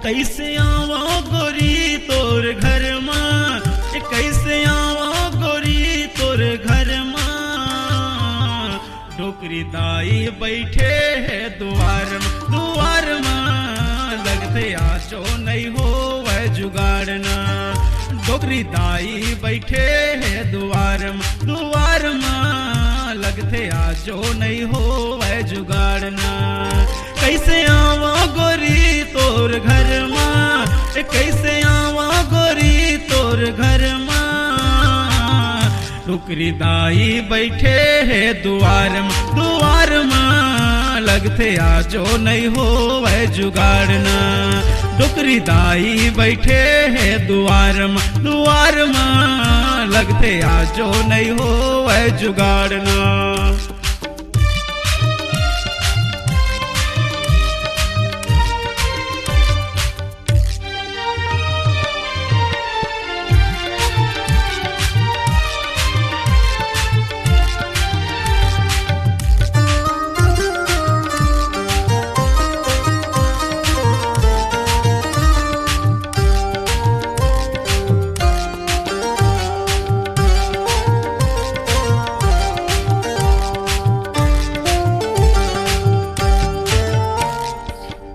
कैसे आवा गोरी तोर घर माँ, कैसे आवा गोरी तोर घर माँ। डोकरी दाई बैठे है द्वार माँ, लगते आजो नहीं हो वह जुगाड़ना। डोकरी दाई बैठे है द्वार माँ, लगते आजो नहीं हो वह जुगाड़ना। कैसे आवा गोरी तोर घर माँ, कैसे आवा गोरी तोर घर माँ। डोकरी दाई बैठे है द्वार माँ, लगते आजो नहीं हो वह जुगाड़ना। डोकरी दाई बैठे है द्वार माँ, लगते आजो नहीं हो वह जुगाड़ना।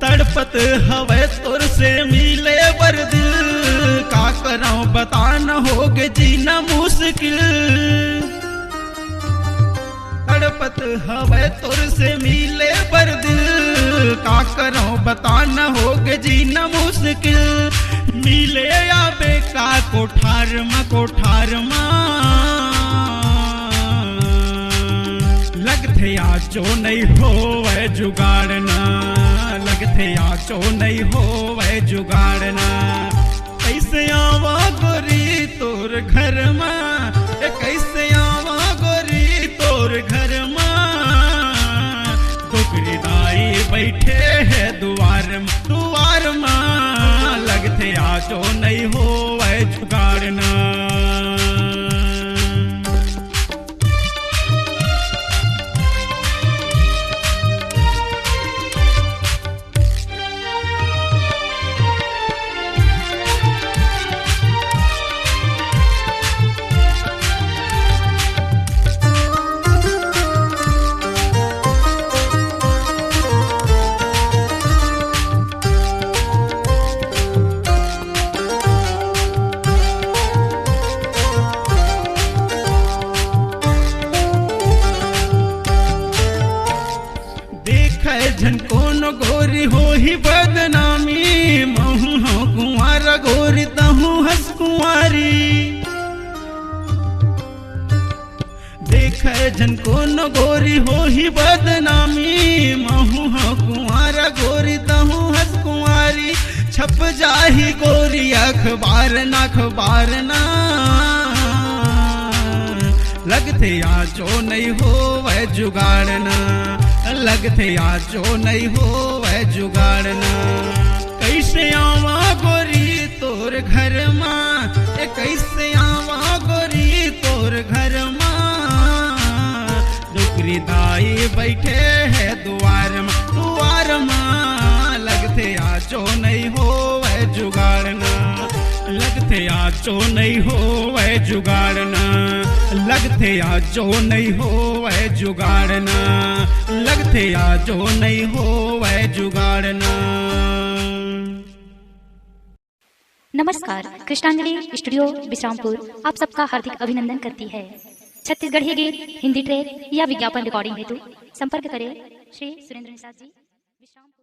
तड़पत हवे तोर से मिले बर दिल, का कराऊं बता न होगे जीना मुश्किल। तड़पत हवे तोर से मिले बर दिल, का कराऊं बता न होगे जीना मुश्किल। मिले या बेका कोठार माँ, लगते आजो नहीं हो वह जुगाड़ना। लगते आजो नहीं हो वह जुगाड़ना। कैसे आवा गोरी तोर घर माँ, कैसे आवा गोरी तोर घर माँ। डोकरी दाई बैठे है द्वार माँ, लगते आजो नहीं हो वह जुगाड़ना। झनकोन गोरी हो ही बदनामी, महू हो कुंवारा गोरी तहू हंस कुंवारी। देख झनकोन गोरी हो ही बदनामी, महू हो कुंवारा गोरी तहू हंस कुंवारी। छप जाही गोरी अखबार ना, लगते आजो नहीं हो वह जुगाड़ना। लगते आजो नहीं हो वह जुगाड़ना। कैसे आवा गोरी तोर घर माँ, कैसे आवा गोरी तोर घर माँ। डोकरी दाई बैठे है द्वार माँ, लगते आजो नहीं हो वह जुगाड़ना। लगते आजो नहीं हो वह जुगाड़ना। लगते आजो नहीं हो वह जुगाड़ना। लगते आजो नहीं हो वह जुगाड़ना। नमस्कार, कृष्णांजलि स्टूडियो विश्रामपुर आप सबका हार्दिक अभिनंदन करती है। छत्तीसगढ़ी गीत, हिंदी ट्रैक या विज्ञापन रिकॉर्डिंग हेतु संपर्क करें श्री सुरेंद्र निषाद जी, विश्रामपुर।